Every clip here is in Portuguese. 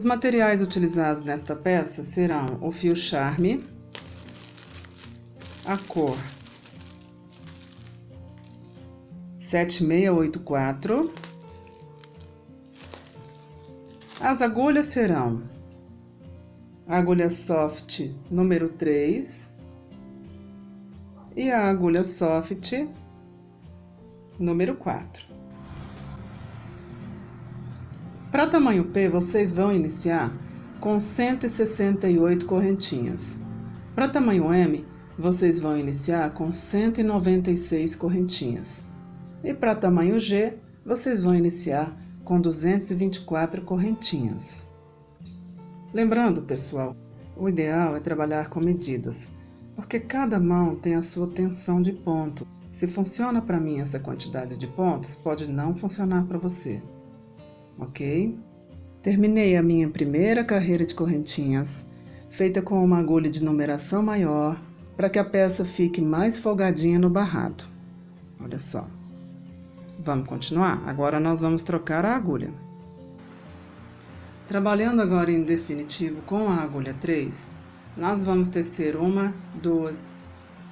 Os materiais utilizados nesta peça serão o fio charme, a cor 7684, as agulhas serão a agulha soft número 3 e a agulha soft número 4. Para tamanho P, vocês vão iniciar com 168 correntinhas. Para tamanho M, vocês vão iniciar com 196 correntinhas. E para tamanho G, vocês vão iniciar com 224 correntinhas. Lembrando, pessoal, o ideal é trabalhar com medidas, porque cada mão tem a sua tensão de ponto. Se funciona para mim essa quantidade de pontos, pode não funcionar para você. Ok? Terminei a minha primeira carreira de correntinhas, feita com uma agulha de numeração maior, para que a peça fique mais folgadinha no barrado. Olha só. Vamos continuar? Agora nós vamos trocar a agulha. Trabalhando agora em definitivo com a agulha 3, nós vamos tecer 1, 2,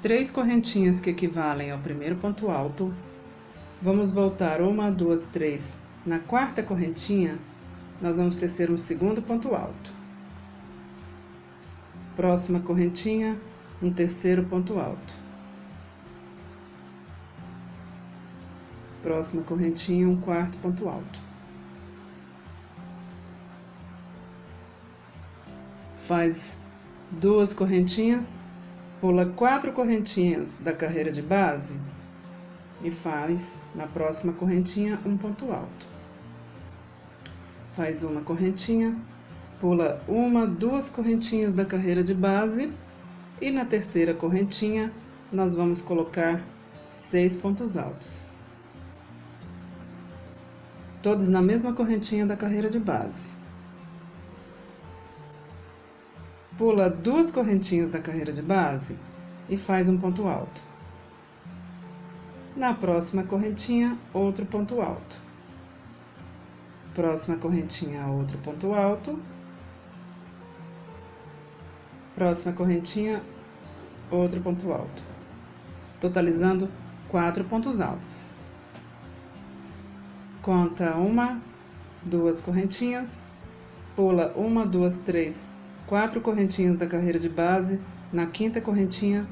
3 correntinhas que equivalem ao primeiro ponto alto. Vamos voltar 1, 2, 3. Na quarta correntinha, nós vamos tecer um segundo ponto alto. Próxima correntinha, um terceiro ponto alto. Próxima correntinha, um quarto ponto alto. Faz 2 correntinhas, pula 4 correntinhas da carreira de base e faz, na próxima correntinha, um ponto alto. Faz uma correntinha, pula 1, 2 correntinhas da carreira de base e na terceira correntinha nós vamos colocar 6 pontos altos. Todos na mesma correntinha da carreira de base. Pula 2 correntinhas da carreira de base e faz um ponto alto. Na próxima correntinha, outro ponto alto. Próxima correntinha, outro ponto alto. Próxima correntinha, outro ponto alto. Totalizando 4 pontos altos. Conta 1, 2 correntinhas, pula 1, 2, 3, 4 correntinhas da carreira de base, na quinta correntinha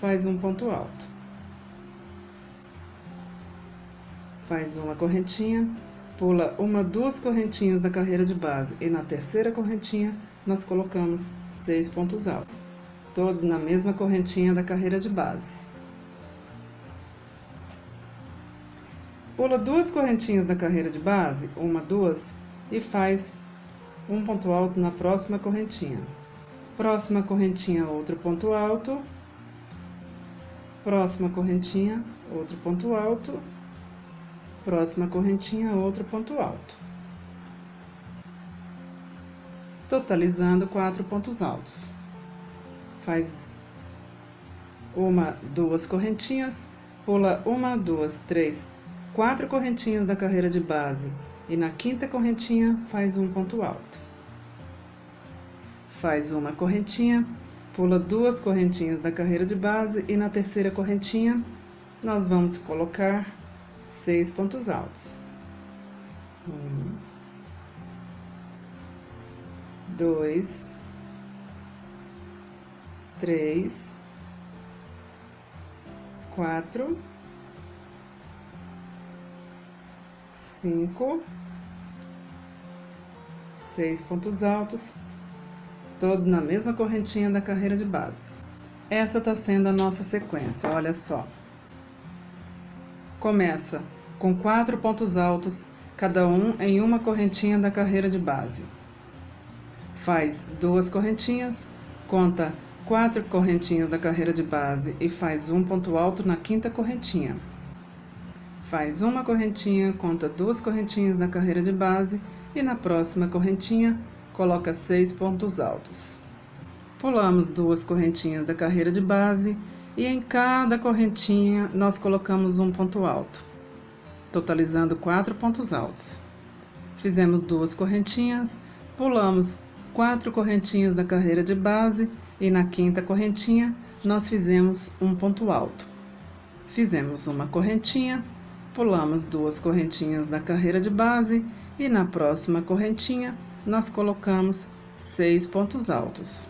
faz um ponto alto. Faz uma correntinha, pula 1, 2 correntinhas da carreira de base e na terceira correntinha nós colocamos 6 pontos altos, todos na mesma correntinha da carreira de base. Pula 2 correntinhas da carreira de base, 1, 2, e faz um ponto alto na próxima correntinha. Próxima correntinha, outro ponto alto. Próxima correntinha, outro ponto alto. Próxima correntinha, outro ponto alto. Totalizando 4 pontos altos. Faz 1, 2 correntinhas, pula 1, 2, 3, 4 correntinhas da carreira de base e na quinta correntinha faz um ponto alto. Faz uma correntinha, pula 2 correntinhas da carreira de base e na terceira correntinha nós vamos colocar 6 pontos altos. 1, 2, 3, 4, 5, 6 pontos altos, todos na mesma correntinha da carreira de base. Essa tá sendo a nossa sequência, olha só. Começa com 4 pontos altos, cada um em uma correntinha da carreira de base. Faz 2 correntinhas, conta 4 correntinhas da carreira de base e faz um ponto alto na quinta correntinha. Faz uma correntinha, conta 2 correntinhas na carreira de base e na próxima correntinha coloca 6 pontos altos. Pulamos 2 correntinhas da carreira de base e em cada correntinha nós colocamos um ponto alto, totalizando 4 pontos altos. Fizemos 2 correntinhas, pulamos 4 correntinhas da carreira de base e na quinta correntinha nós fizemos um ponto alto. Fizemos uma correntinha, pulamos 2 correntinhas da carreira de base e na próxima correntinha nós colocamos 6 pontos altos.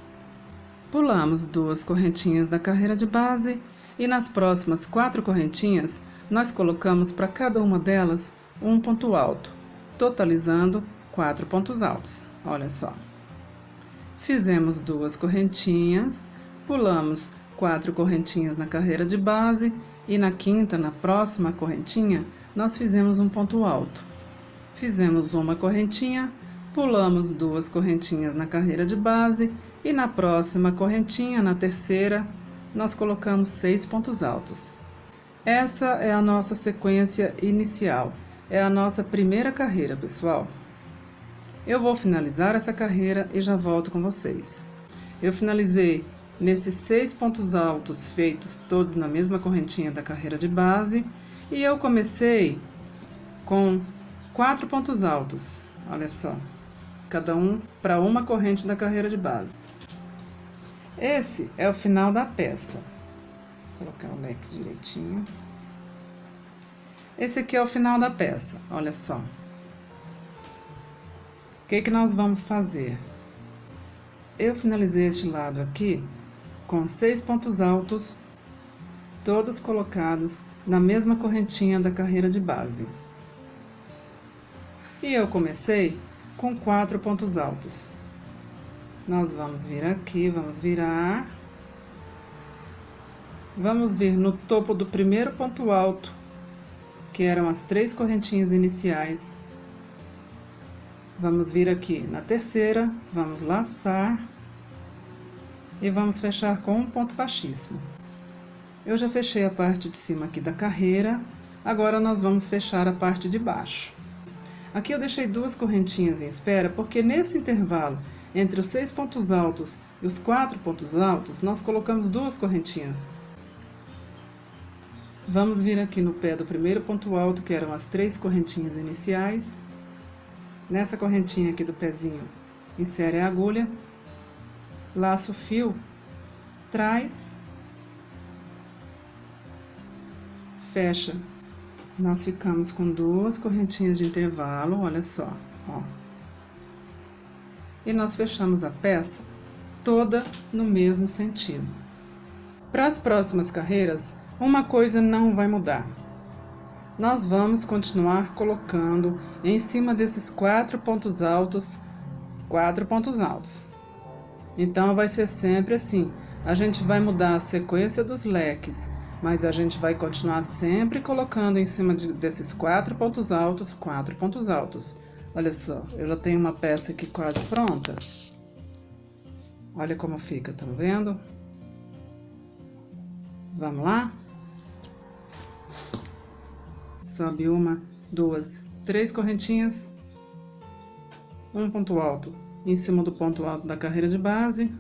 Pulamos 2 correntinhas da carreira de base e nas próximas 4 correntinhas nós colocamos para cada uma delas um ponto alto, totalizando 4 pontos altos. Olha só. Fizemos 2 correntinhas, pulamos 4 correntinhas na carreira de base e na quinta, na próxima correntinha, nós fizemos um ponto alto. Fizemos uma correntinha, pulamos 2 correntinhas na carreira de base e na próxima correntinha, na terceira, nós colocamos 6 pontos altos. Essa é a nossa sequência inicial, é a nossa primeira carreira, pessoal. Eu vou finalizar essa carreira e já volto com vocês. Eu finalizei nesses 6 pontos altos feitos todos na mesma correntinha da carreira de base e eu comecei com 4 pontos altos, olha só, cada um para uma corrente da carreira de base. Esse é o final da peça. Vou colocar o leque direitinho. Esse aqui é o final da peça, olha só. O que nós vamos fazer? Eu finalizei este lado aqui com 6 pontos altos, todos colocados na mesma correntinha da carreira de base. E eu comecei com 4 pontos altos. Nós vamos vir aqui, vamos virar. Vamos vir no topo do primeiro ponto alto, que eram as 3 correntinhas iniciais. Vamos vir aqui na terceira, vamos laçar e vamos fechar com um ponto baixíssimo. Eu já fechei a parte de cima aqui da carreira, agora nós vamos fechar a parte de baixo. Aqui eu deixei 2 correntinhas em espera, porque nesse intervalo entre os 6 pontos altos e os 4 pontos altos, nós colocamos 2 correntinhas. Vamos vir aqui no pé do primeiro ponto alto, que eram as 3 correntinhas iniciais. Nessa correntinha aqui do pezinho, insere a agulha, laça o fio, traz, fecha. Nós ficamos com 2 correntinhas de intervalo, olha só, ó. E nós fechamos a peça toda no mesmo sentido. Para as próximas carreiras, uma coisa não vai mudar. Nós vamos continuar colocando em cima desses 4 pontos altos, 4 pontos altos. Então, vai ser sempre assim. A gente vai mudar a sequência dos leques, mas a gente vai continuar sempre colocando em cima desses 4 pontos altos, 4 pontos altos. Olha só, eu já tenho uma peça aqui quase pronta. Olha como fica, tá vendo? Vamos lá? Sobe 1, 2, 3 correntinhas, um ponto alto em cima do ponto alto da carreira de base,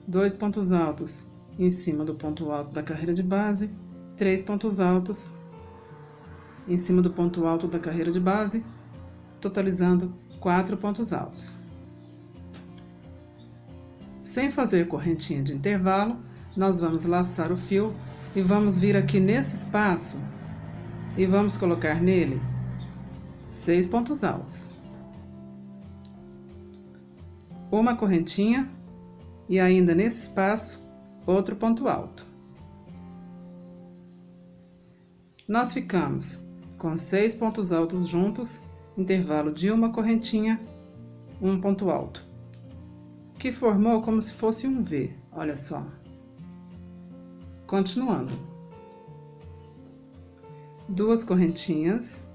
2 pontos altos em cima do ponto alto da carreira de base, 3 pontos altos em cima do ponto alto da carreira de base, totalizando 4 pontos altos. Sem fazer correntinha de intervalo, nós vamos laçar o fio e vamos vir aqui nesse espaço e vamos colocar nele 6 pontos altos. Uma correntinha e ainda nesse espaço, outro ponto alto. Nós ficamos com 6 pontos altos juntos, intervalo de uma correntinha, um ponto alto, que formou como se fosse um V, olha só. Continuando. 2 correntinhas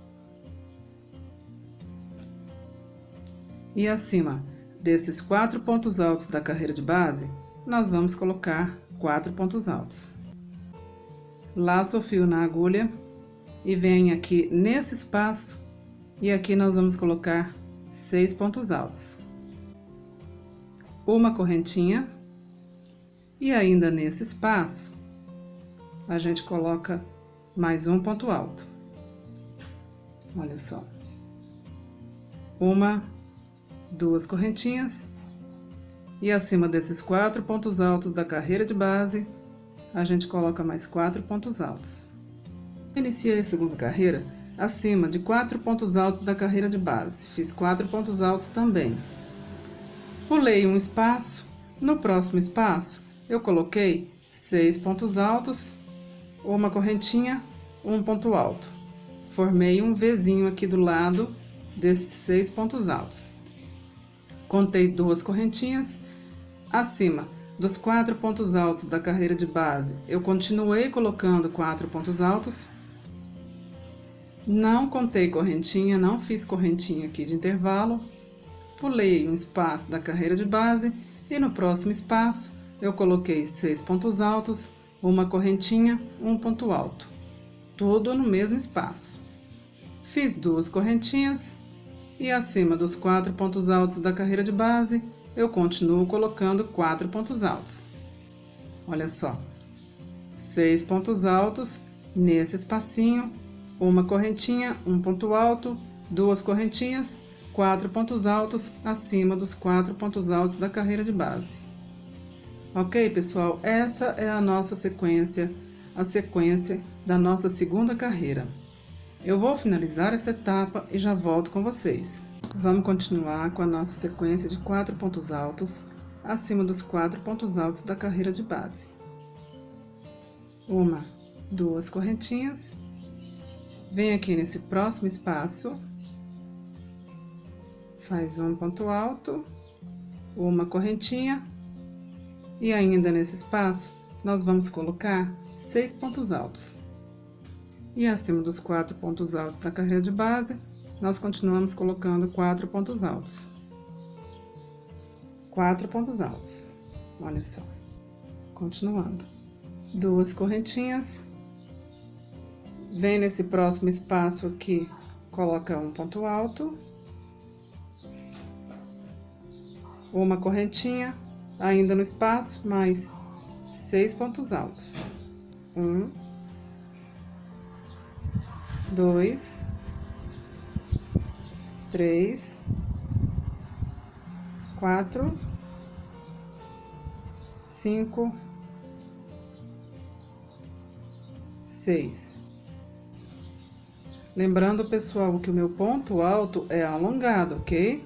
e acima desses 4 pontos altos da carreira de base, nós vamos colocar 4 pontos altos. Laço o fio na agulha e vem aqui nesse espaço e aqui nós vamos colocar 6 pontos altos. Uma correntinha e ainda nesse espaço a gente coloca mais um ponto alto. Olha só. 1, 2 correntinhas, e acima desses 4 pontos altos da carreira de base, a gente coloca mais 4 pontos altos. Iniciei a segunda carreira acima de 4 pontos altos da carreira de base, fiz 4 pontos altos também. Pulei um espaço, no próximo espaço eu coloquei 6 pontos altos, uma correntinha, um ponto alto. Formei um Vzinho aqui do lado desses 6 pontos altos. Contei 2 correntinhas, acima dos 4 pontos altos da carreira de base, eu continuei colocando 4 pontos altos. Não contei correntinha, não fiz correntinha aqui de intervalo. Pulei um espaço da carreira de base e no próximo espaço eu coloquei 6 pontos altos, uma correntinha, um ponto alto. Tudo no mesmo espaço. Fiz 2 correntinhas e acima dos 4 pontos altos da carreira de base, eu continuo colocando 4 pontos altos. Olha só, 6 pontos altos nesse espacinho, uma correntinha, um ponto alto, 2 correntinhas, 4 pontos altos acima dos 4 pontos altos da carreira de base. Ok, pessoal? Essa é a nossa sequência, a sequência da nossa segunda carreira. Eu vou finalizar essa etapa e já volto com vocês. Vamos continuar com a nossa sequência de 4 pontos altos acima dos 4 pontos altos da carreira de base. 1, 2 correntinhas. Vem aqui nesse próximo espaço, faz um ponto alto, uma correntinha, e ainda nesse espaço nós vamos colocar 6 pontos altos. E acima dos 4 pontos altos da carreira de base, nós continuamos colocando 4 pontos altos. 4 pontos altos, olha só. Continuando. 2 correntinhas. Vem nesse próximo espaço aqui, coloca um ponto alto, uma correntinha, ainda no espaço, mais 6 pontos altos. 1, 2, 3, 4, 5, 6. Lembrando, pessoal, que o meu ponto alto é alongado, ok?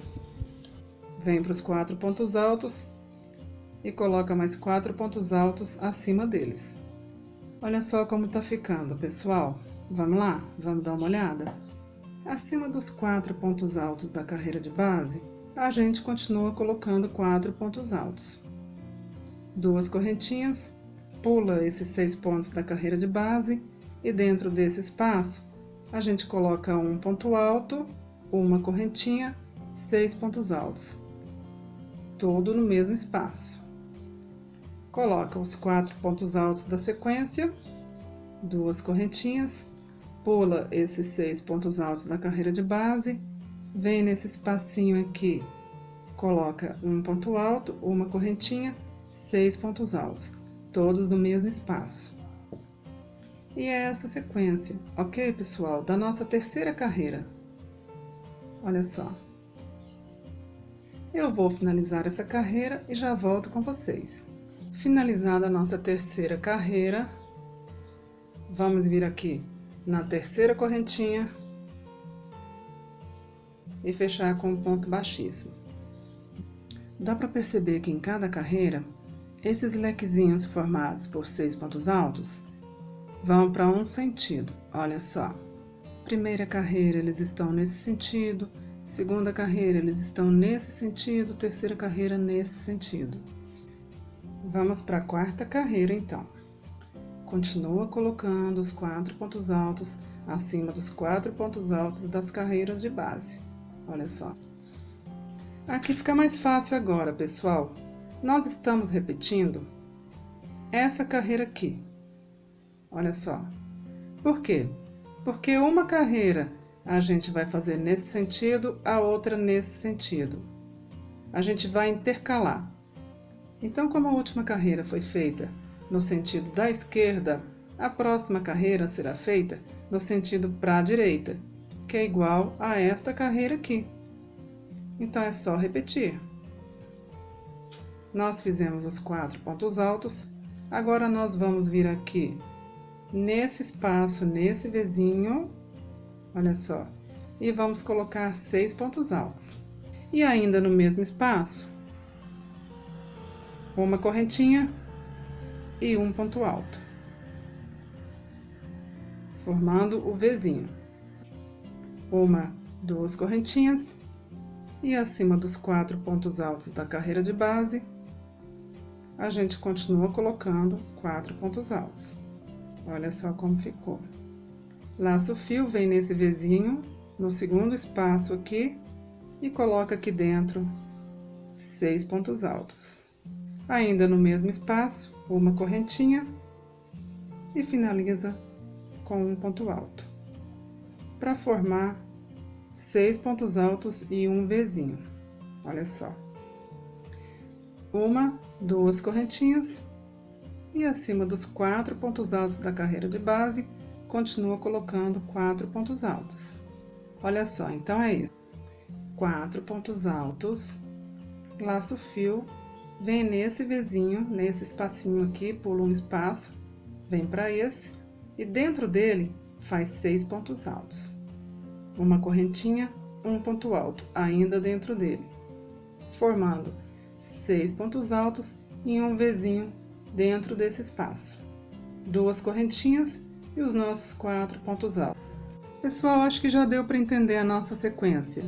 Vem para os 4 pontos altos e coloca mais 4 pontos altos acima deles. Olha só como tá ficando, pessoal. Vamos lá? Vamos dar uma olhada? Acima dos 4 pontos altos da carreira de base, a gente continua colocando 4 pontos altos. 2 correntinhas, pula esses 6 pontos da carreira de base e dentro desse espaço, a gente coloca um ponto alto, uma correntinha, 6 pontos altos. Tudo no mesmo espaço. Coloca os 4 pontos altos da sequência, 2 correntinhas, pula esses 6 pontos altos da carreira de base, vem nesse espacinho aqui, coloca um ponto alto, uma correntinha, 6 pontos altos, todos no mesmo espaço. E é essa sequência, ok, pessoal? Da nossa terceira carreira. Olha só. Eu vou finalizar essa carreira e já volto com vocês. Finalizada a nossa terceira carreira, vamos vir aqui na terceira correntinha e fechar com um ponto baixíssimo. Dá para perceber que em cada carreira, esses lequezinhos formados por 6 pontos altos vão para um sentido, olha só. Primeira carreira eles estão nesse sentido, segunda carreira eles estão nesse sentido, terceira carreira nesse sentido. Vamos para a quarta carreira então. Continua colocando os 4 pontos altos acima dos 4 pontos altos das carreiras de base, olha só. Aqui fica mais fácil agora, pessoal. Nós estamos repetindo essa carreira aqui. Olha só. Por quê? Porque uma carreira a gente vai fazer nesse sentido, a outra nesse sentido. A gente vai intercalar. Então, como a última carreira foi feita no sentido da esquerda, a próxima carreira será feita no sentido para a direita, que é igual a esta carreira aqui. Então é só repetir. Nós fizemos os 4 pontos altos, agora nós vamos vir aqui nesse espaço, nesse Vzinho, olha só, e vamos colocar 6 pontos altos. E ainda no mesmo espaço, uma correntinha e um ponto alto, formando o Vzinho. Uma, 2 correntinhas e acima dos 4 pontos altos da carreira de base, a gente continua colocando 4 pontos altos. Olha só como ficou. Laço o fio, vem nesse Vzinho, no segundo espaço aqui, e coloca aqui dentro 6 pontos altos. Ainda no mesmo espaço, uma correntinha e finaliza com um ponto alto, para formar 6 pontos altos e um Vzinho. Olha só. Uma, 2 correntinhas e acima dos 4 pontos altos da carreira de base, continua colocando 4 pontos altos. Olha só, então é isso. 4 pontos altos, laço o fio, vem nesse Vzinho, nesse espacinho aqui, pula um espaço, vem para esse e dentro dele faz 6 pontos altos. Uma correntinha, um ponto alto, ainda dentro dele, formando 6 pontos altos e um Vzinho dentro desse espaço. 2 correntinhas e os nossos 4 pontos altos. Pessoal, acho que já deu para entender a nossa sequência,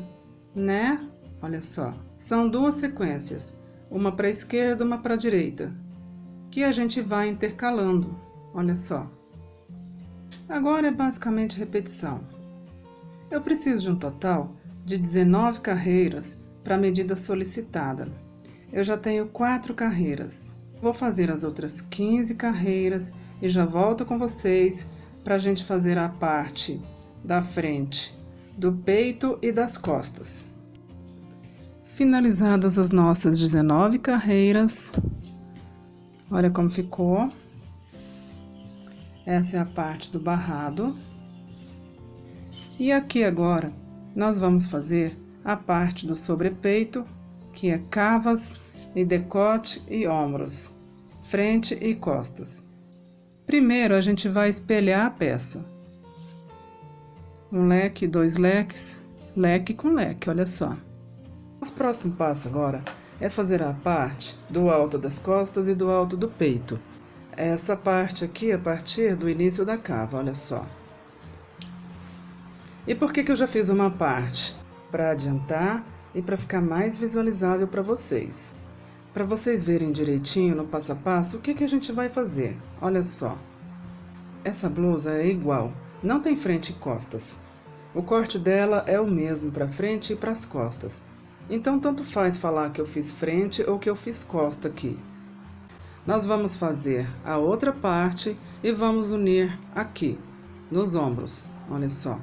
né? Olha só, são 2 sequências, uma para a esquerda, uma para a direita, que a gente vai intercalando, olha só. Agora é basicamente repetição. Eu preciso de um total de 19 carreiras para a medida solicitada. Eu já tenho 4 carreiras. Vou fazer as outras 15 carreiras e já volto com vocês para a gente fazer a parte da frente, do peito e das costas. Finalizadas as nossas 19 carreiras, olha como ficou. Essa é a parte do barrado. E aqui agora, nós vamos fazer a parte do sobrepeito, que é cavas e decote e ombros, frente e costas. Primeiro, a gente vai espelhar a peça. Um leque, 2 leques, leque com leque, olha só. O próximo passo agora é fazer a parte do alto das costas e do alto do peito. Essa parte aqui a partir do início da cava, olha só. E por que eu já fiz uma parte? Para adiantar e para ficar mais visualizável para vocês. Para vocês verem direitinho no passo a passo o que a gente vai fazer. Olha só. Essa blusa é igual, não tem frente e costas. O corte dela é o mesmo para frente e para as costas. Então, tanto faz falar que eu fiz frente ou que eu fiz costa aqui. Nós vamos fazer a outra parte e vamos unir aqui, nos ombros, olha só.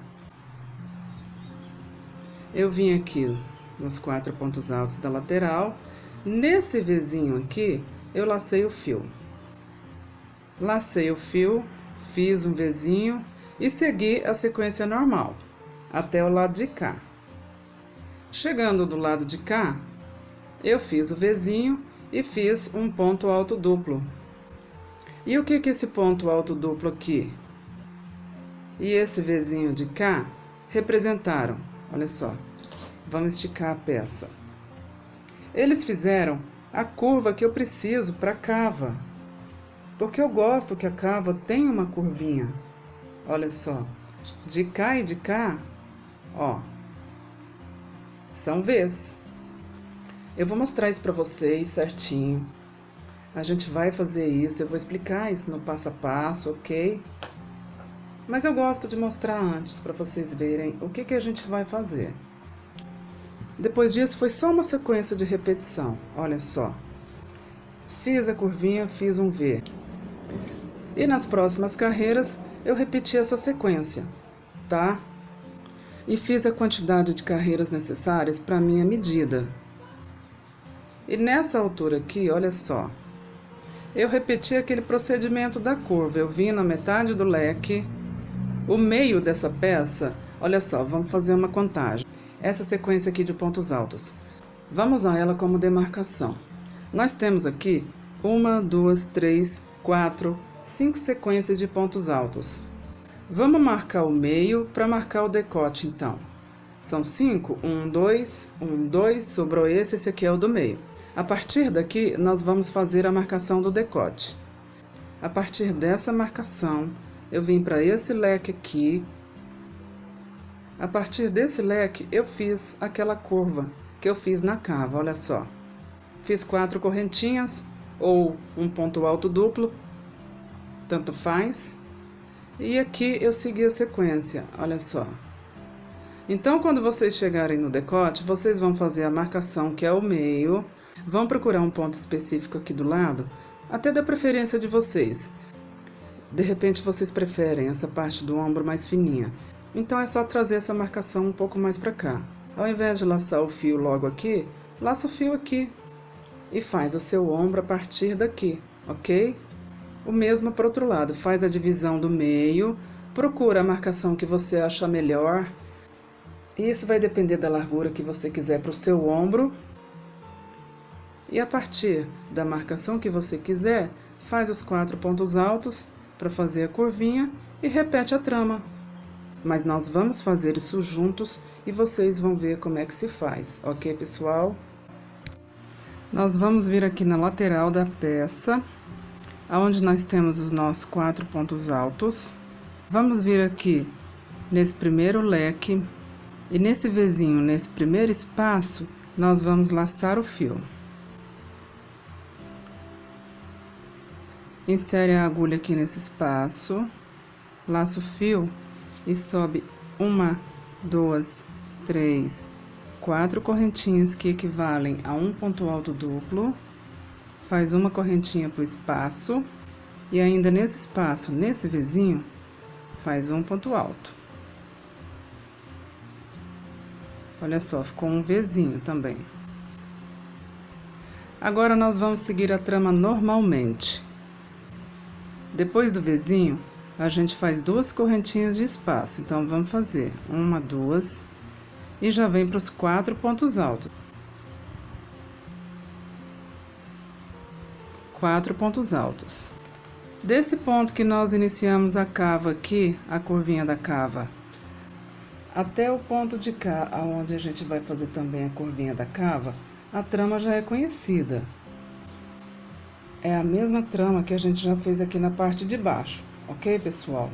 Eu vim aqui nos 4 pontos altos da lateral, nesse Vzinho aqui, eu lacei o fio. Lacei o fio, fiz um Vzinho e segui a sequência normal, até o lado de cá. Chegando do lado de cá, eu fiz o Vzinho e fiz um ponto alto duplo. E o que é esse ponto alto duplo aqui? E esse Vzinho de cá representaram, olha só, vamos esticar a peça. Eles fizeram a curva que eu preciso para a cava, porque eu gosto que a cava tenha uma curvinha. Olha só, de cá e de cá, ó, são V's. Eu vou mostrar isso para vocês certinho. A gente vai fazer isso, eu vou explicar isso no passo a passo, ok? Mas eu gosto de mostrar antes para vocês verem o que a gente vai fazer. Depois disso foi só uma sequência de repetição, olha só. Fiz a curvinha, fiz um V. E nas próximas carreiras eu repeti essa sequência, tá? E fiz a quantidade de carreiras necessárias para minha medida. E nessa altura aqui, olha só, eu repeti aquele procedimento da curva. Eu vim na metade do leque, o meio dessa peça, olha só, vamos fazer uma contagem. essa sequência aqui de pontos altos. Vamos usar ela como demarcação. Nós temos aqui 1, 2, 3, 4, 5 sequências de pontos altos. Vamos marcar o meio para marcar o decote, então. São 5, 1, 2, 1, 2, sobrou esse aqui é o do meio. A partir daqui, nós vamos fazer a marcação do decote. A partir dessa marcação, eu vim para esse leque aqui. A partir desse leque, eu fiz aquela curva que eu fiz na cava, olha só. Fiz 4 correntinhas ou um ponto alto duplo, tanto faz. E aqui eu segui a sequência, olha só. Então, quando vocês chegarem no decote, vocês vão fazer a marcação, que é o meio, vão procurar um ponto específico aqui do lado, até da preferência de vocês. De repente, vocês preferem essa parte do ombro mais fininha. Então, é só trazer essa marcação um pouco mais para cá. Ao invés de laçar o fio logo aqui, laça o fio aqui e faz o seu ombro a partir daqui, ok? O mesmo para o outro lado, faz a divisão do meio, procura a marcação que você acha melhor. Isso vai depender da largura que você quiser para o seu ombro. E a partir da marcação que você quiser, faz os 4 pontos altos para fazer a curvinha e repete a trama. Mas nós vamos fazer isso juntos e vocês vão ver como é que se faz, ok, pessoal? Nós vamos vir aqui na lateral da peça, aonde nós temos os nossos 4 pontos altos. Vamos vir aqui nesse primeiro leque e nesse Vzinho, nesse primeiro espaço, nós vamos laçar o fio. Insere a agulha aqui nesse espaço, laça o fio e sobe 1, 2, 3, 4 correntinhas que equivalem a um ponto alto duplo. Faz uma correntinha para o espaço e ainda nesse espaço, nesse Vzinho, faz um ponto alto. Olha só, ficou um Vzinho também. Agora, nós vamos seguir a trama normalmente. Depois do Vzinho, a gente faz 2 correntinhas de espaço. Então, vamos fazer 1, 2 e já vem para os 4 pontos altos. 4 pontos altos. Desse ponto que nós iniciamos a cava aqui, a curvinha da cava, até o ponto de cá, aonde a gente vai fazer também a curvinha da cava, a trama já é conhecida. É a mesma trama que a gente já fez aqui na parte de baixo, ok, pessoal?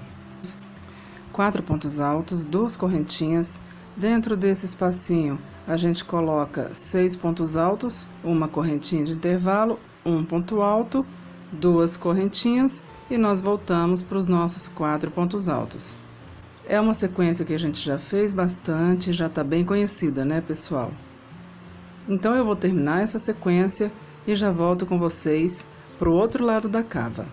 4 pontos altos, 2 correntinhas. Dentro desse espacinho, a gente coloca 6 pontos altos, uma correntinha de intervalo, um ponto alto, 2 correntinhas e nós voltamos para os nossos 4 pontos altos. É uma sequência que a gente já fez bastante, já está bem conhecida, né, pessoal? Então, eu vou terminar essa sequência e já volto com vocês para o outro lado da cava.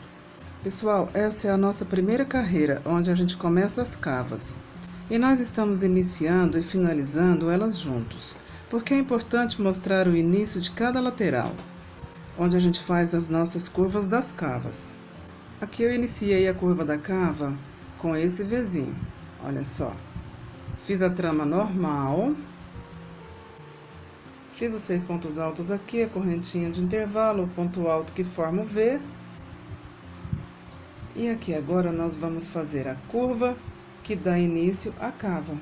Pessoal, essa é a nossa primeira carreira, onde a gente começa as cavas. E nós estamos iniciando e finalizando elas juntos, porque é importante mostrar o início de cada lateral, onde a gente faz as nossas curvas das cavas. Aqui eu iniciei a curva da cava com esse Vzinho, olha só. Fiz a trama normal, fiz os 6 pontos altos aqui, a correntinha de intervalo, o ponto alto que forma o V. E aqui agora nós vamos fazer a curva que dá início à cava.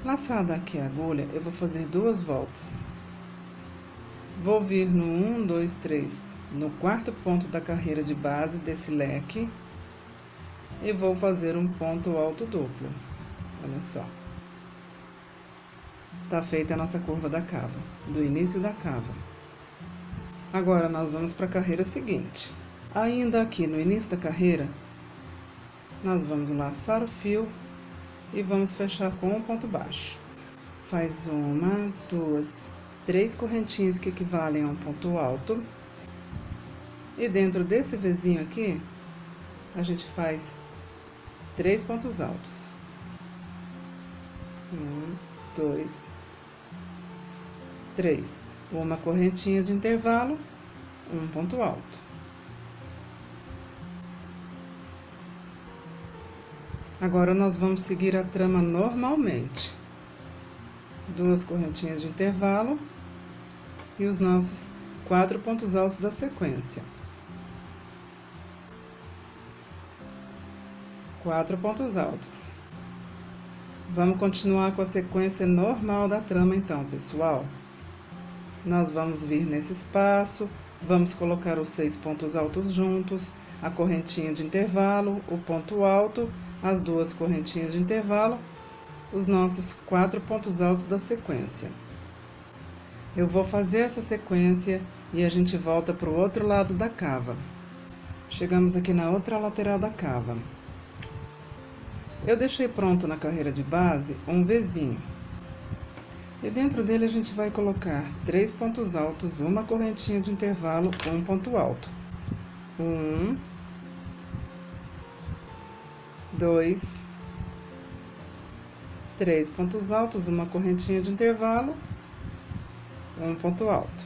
Laçada aqui a agulha, eu vou fazer 2 voltas. Vou vir no 1, 2, 3, no 4º ponto da carreira de base desse leque e vou fazer um ponto alto duplo. Olha só. Tá feita a nossa curva da cava, do início da cava. Agora, nós vamos para a carreira seguinte. Ainda aqui no início da carreira, nós vamos laçar o fio e vamos fechar com um ponto baixo. Faz 1, 2, 3 correntinhas que equivalem a um ponto alto. E dentro desse Vzinho aqui, a gente faz 3 pontos altos. 1, 2, 3. Uma correntinha de intervalo, um ponto alto. Agora, nós vamos seguir a trama normalmente. 2 correntinhas de intervalo e os nossos 4 pontos altos da sequência. 4 pontos altos. Vamos continuar com a sequência normal da trama então, pessoal. Nós vamos vir nesse espaço, vamos colocar os 6 pontos altos juntos, a correntinha de intervalo, o ponto alto, as 2 correntinhas de intervalo, os nossos 4 pontos altos da sequência. Eu vou fazer essa sequência e a gente volta para o outro lado da cava. Chegamos aqui na outra lateral da cava. Eu deixei pronto na carreira de base um Vzinho. E dentro dele a gente vai colocar 3 pontos altos, uma correntinha de intervalo, um ponto alto. 1, 2, 3 pontos altos, uma correntinha de intervalo, um ponto alto.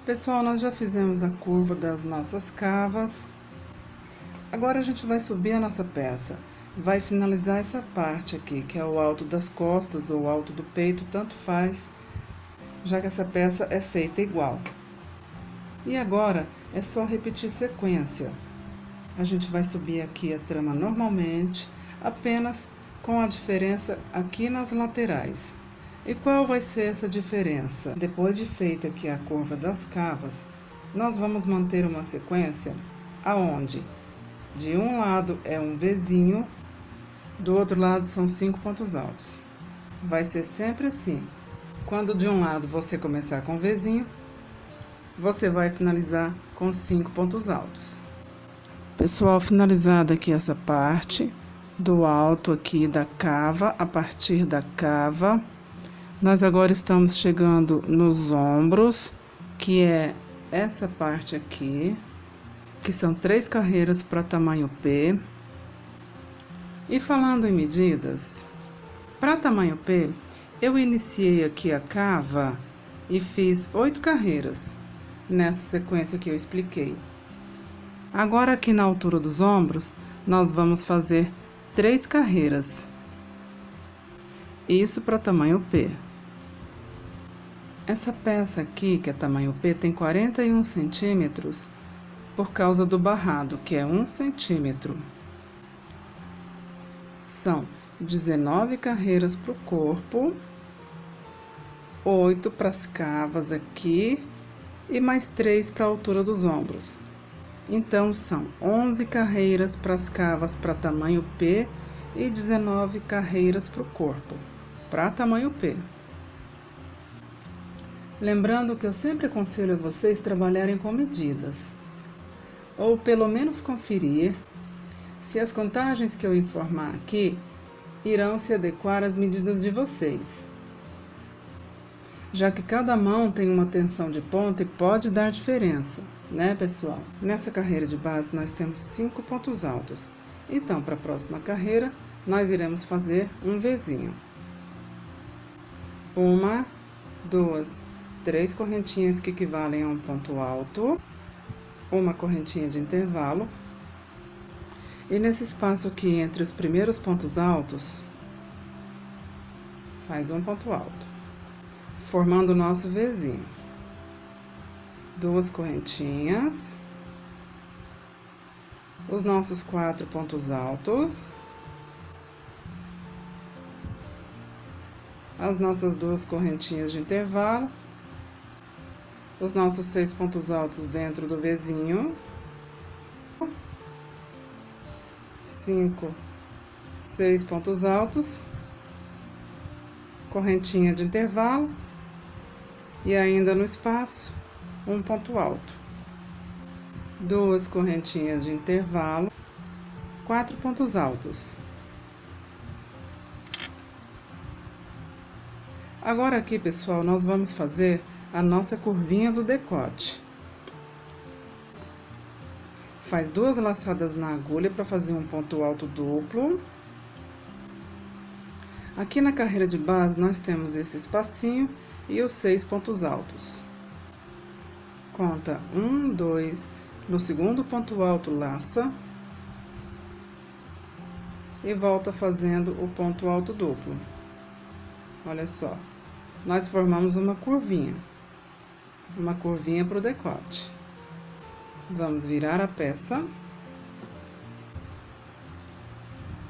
Pessoal, nós já fizemos a curva das nossas cavas. Agora a gente vai subir a nossa peça, vai finalizar essa parte aqui, que é o alto das costas ou alto do peito, tanto faz, já que essa peça é feita igual. E agora é só repetir sequência. A gente vai subir aqui a trama normalmente, apenas com a diferença aqui nas laterais. E qual vai ser essa diferença? Depois de feita aqui a curva das cavas, nós vamos manter uma sequência aonde de um lado é um Vzinho, do outro lado são 5 pontos altos. Vai ser sempre assim. Quando de um lado você começar com Vzinho, você vai finalizar com 5 pontos altos. Pessoal, finalizada aqui essa parte do alto aqui da cava, a partir da cava, nós agora estamos chegando nos ombros, que é essa parte aqui, que são 3 carreiras para tamanho P. E falando em medidas, para tamanho P, eu iniciei aqui a cava e fiz 8 carreiras, nessa sequência que eu expliquei. Agora aqui na altura dos ombros, nós vamos fazer 3 carreiras. Isso para tamanho P. Essa peça aqui, que é tamanho P, tem 41 centímetros, por causa do barrado, que é 1 centímetro. São 19 carreiras para o corpo, 8 para as cavas aqui e mais 3 para a altura dos ombros. Então, são 11 carreiras para as cavas para tamanho P e 19 carreiras para o corpo, para tamanho P. Lembrando que eu sempre aconselho a vocês trabalharem com medidas, ou pelo menos conferir se as contagens que eu informar aqui irão se adequar às medidas de vocês, já que cada mão tem uma tensão de ponta e pode dar diferença, né, pessoal? Nessa carreira de base nós temos 5 pontos altos, então para a próxima carreira nós iremos fazer um Vzinho. 1, 2, 3 correntinhas que equivalem a um ponto alto, uma correntinha de intervalo, e nesse espaço aqui entre os primeiros pontos altos, faz um ponto alto, formando o nosso Vzinho. 2 correntinhas, os nossos 4 pontos altos, as nossas 2 correntinhas de intervalo, os nossos 6 pontos altos dentro do Vzinho, 5, 6 pontos altos, correntinha de intervalo e ainda no espaço, um ponto alto, 2 correntinhas de intervalo, 4 pontos altos. Agora aqui, pessoal, nós vamos fazer a nossa curvinha do decote. Faz 2 laçadas na agulha para fazer um ponto alto duplo. Aqui na carreira de base nós temos esse espacinho e os 6 pontos altos. Conta 1, 2, no segundo ponto alto laça. e volta fazendo o ponto alto duplo. Olha só, nós formamos uma curvinha para o decote. Vamos virar a peça.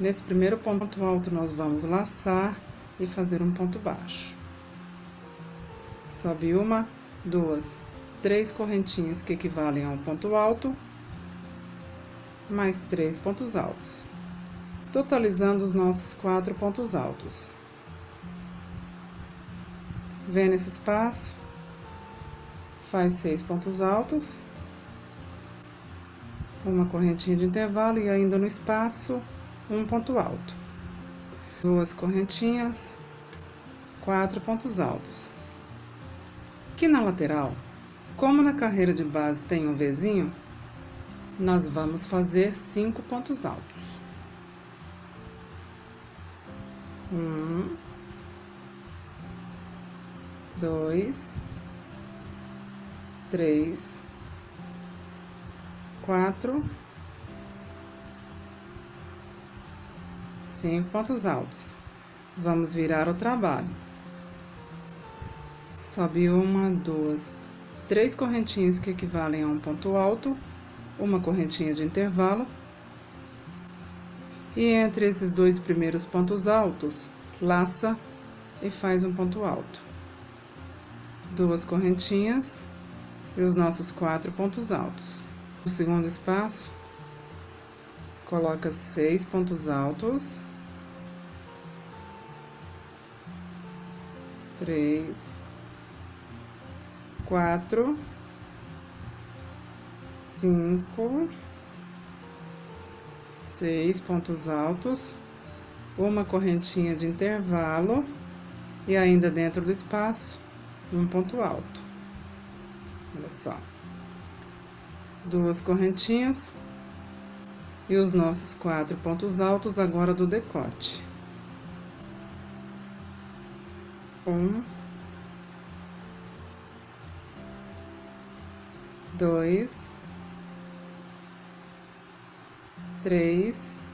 Nesse primeiro ponto alto, nós vamos laçar e fazer um ponto baixo. Sobe uma, duas, três correntinhas que equivalem a um ponto alto, mais 3 pontos altos, totalizando os nossos 4 pontos altos. Vem nesse espaço, faz 6 pontos altos, uma correntinha de intervalo e ainda no espaço, um ponto alto. Duas correntinhas, 4 pontos altos. Aqui na lateral, como na carreira de base tem um Vzinho, nós vamos fazer 5 pontos altos. 1, 2, 3, 4, 5 pontos altos. Vamos virar o trabalho. Sobe uma, duas, três correntinhas que equivalem a um ponto alto, uma correntinha de intervalo. E entre esses dois primeiros pontos altos, laça e faz um ponto alto. Duas correntinhas e os nossos 4 pontos altos. No segundo espaço, coloca 6 pontos altos. 3, 4, 5, 6 pontos altos, uma correntinha de intervalo e ainda dentro do espaço, um ponto alto. Olha só. Duas correntinhas e os nossos 4 pontos altos agora do decote. 1, 2, 3,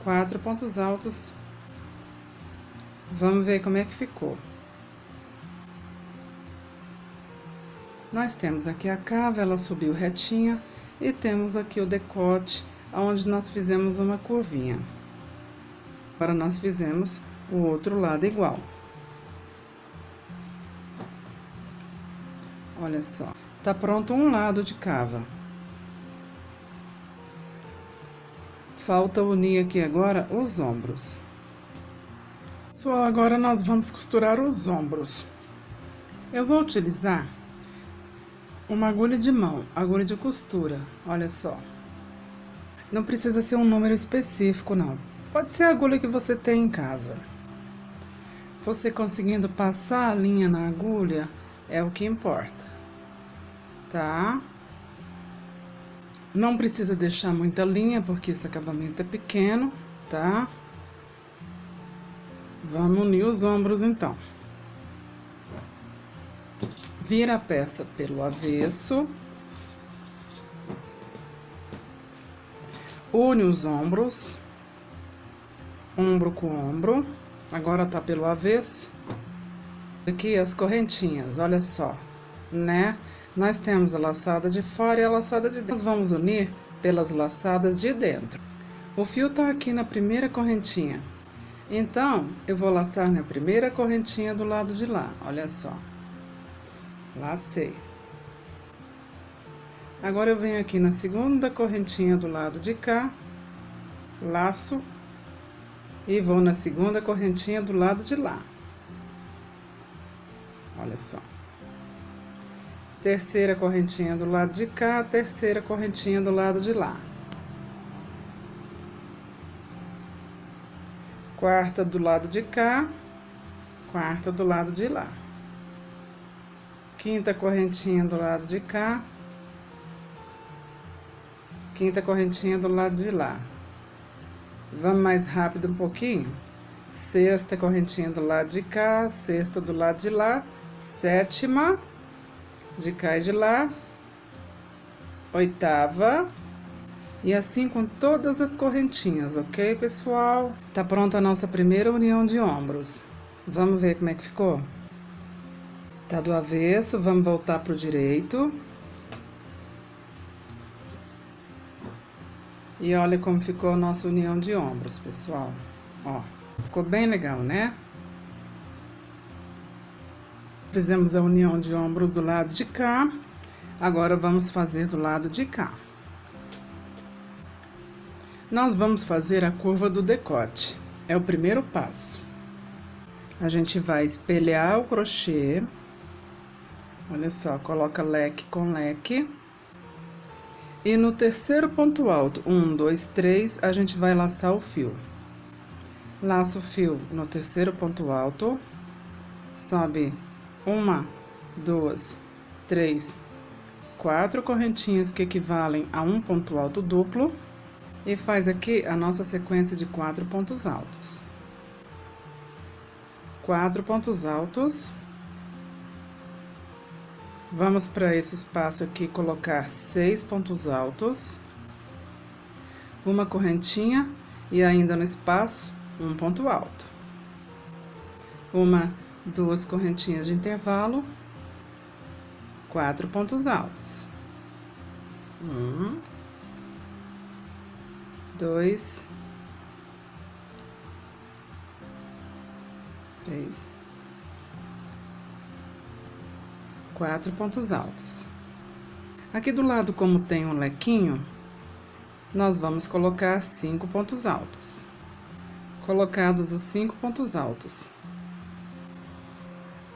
4 pontos altos. Vamos ver como é que ficou. Nós temos aqui a cava, ela subiu retinha, e temos aqui o decote, onde nós fizemos uma curvinha. Agora, nós fizemos o outro lado igual. Olha só, tá pronto um lado de cava. Falta unir aqui agora os ombros. Pessoal, agora nós vamos costurar os ombros. Eu vou utilizar uma agulha de mão, agulha de costura, olha só. Não precisa ser um número específico, não. Pode ser a agulha que você tem em casa. Você conseguindo passar a linha na agulha é o que importa, tá? Não precisa deixar muita linha, porque esse acabamento é pequeno, tá? Vamos unir os ombros, então. Vira a peça pelo avesso. Une os ombros. Ombro com ombro. Agora tá pelo avesso. Aqui as correntinhas, olha só, né? Nós temos a laçada de fora e a laçada de dentro. Nós vamos unir pelas laçadas de dentro. O fio tá aqui na primeira correntinha. Então, eu vou laçar na primeira correntinha do lado de lá, olha só. Lacei. Agora, eu venho aqui na segunda correntinha do lado de cá, laço, e vou na segunda correntinha do lado de lá. Olha só. Terceira correntinha do lado de cá, terceira correntinha do lado de lá. Quarta do lado de cá, quarta do lado de lá. Quinta correntinha do lado de cá, quinta correntinha do lado de lá. Vamos mais rápido um pouquinho? Sexta correntinha do lado de cá, sexta do lado de lá, sétima, de cá e de lá, oitava, E assim com todas as correntinhas, ok, pessoal? Tá pronta a nossa primeira união de ombros. Vamos ver como é que ficou? Tá do avesso, vamos voltar pro direito. E olha como ficou a nossa união de ombros, pessoal. Ó, ficou bem legal, né? Fizemos a união de ombros do lado de cá. Agora, vamos fazer do lado de cá. Nós vamos fazer a curva do decote. É o primeiro passo. A gente vai espelhar o crochê. Olha só, coloca leque com leque. E no terceiro ponto alto, 1, 2, 3, a gente vai laçar o fio. Laça o fio no terceiro ponto alto. Sobe 1, 2, 3, 4 correntinhas que equivalem a um ponto alto duplo. E faz aqui a nossa sequência de 4 pontos altos. 4 pontos altos. Vamos para esse espaço aqui colocar 6 pontos altos. Uma correntinha e ainda no espaço, um ponto alto. 2 correntinhas de intervalo. 4 pontos altos. 2, 3, 4 pontos altos. Aqui do lado, como tem um lequinho, nós vamos colocar 5 pontos altos. Colocados os 5 pontos altos.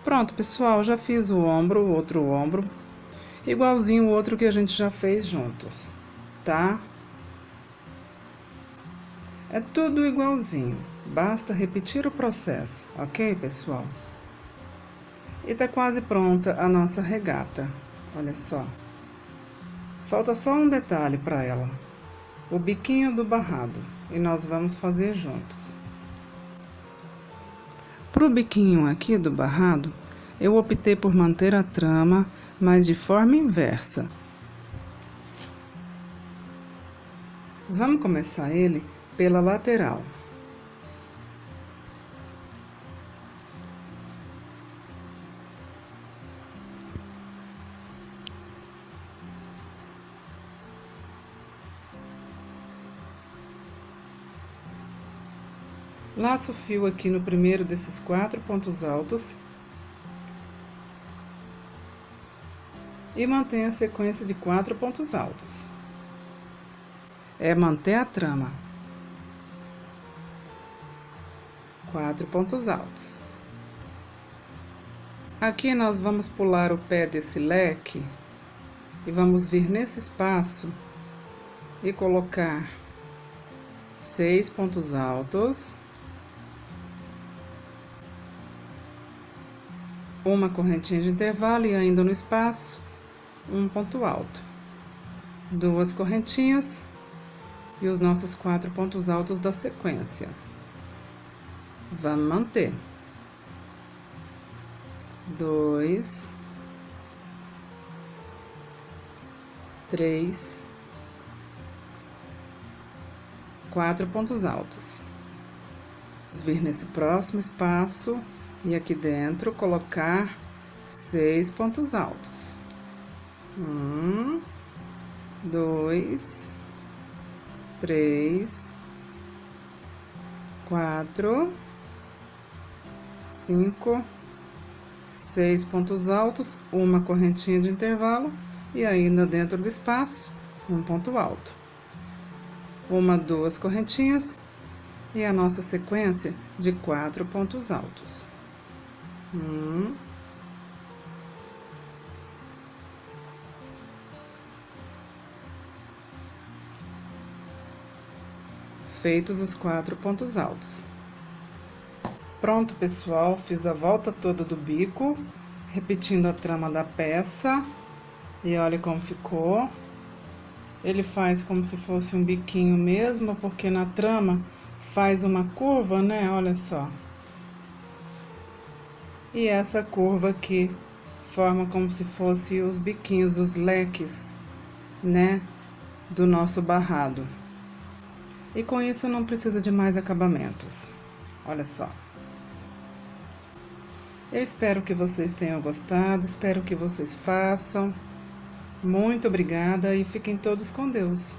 Pronto, pessoal, já fiz o ombro, o outro ombro, igualzinho o outro que a gente já fez juntos, tá? É tudo igualzinho, basta repetir o processo, ok, pessoal? E tá quase pronta a nossa regata, olha só. Falta só um detalhe para ela, o biquinho do barrado, e nós vamos fazer juntos. Pro biquinho aqui do barrado, eu optei por manter a trama, mas de forma inversa. Vamos começar ele pela lateral. Laço o fio aqui no primeiro desses 4 pontos altos. E mantenho a sequência de 4 pontos altos. É manter a trama. 4 pontos altos. Aqui nós vamos pular o pé desse leque e vamos vir nesse espaço e colocar 6 pontos altos, uma correntinha de intervalo e ainda no espaço, um ponto alto, 2 correntinhas e os nossos 4 pontos altos da sequência. Vamos manter. 2, 3, 4 pontos altos. Vamos vir nesse próximo espaço e aqui dentro colocar 6 pontos altos. 1, 2, 3, 4, 5, 6 pontos altos, uma correntinha de intervalo e ainda dentro do espaço, um ponto alto. 2 correntinhas e a nossa sequência de 4 pontos altos. 1. Feitos os 4 pontos altos. Pronto, pessoal, fiz a volta toda do bico, repetindo a trama da peça. E olha como ficou. Ele faz como se fosse um biquinho mesmo, porque na trama faz uma curva, né? Olha só. E essa curva aqui forma como se fosse os biquinhos, os leques, né? do nosso barrado. E com isso não precisa de mais acabamentos. Olha só. Eu espero que vocês tenham gostado, espero que vocês façam. Muito obrigada e fiquem todos com Deus.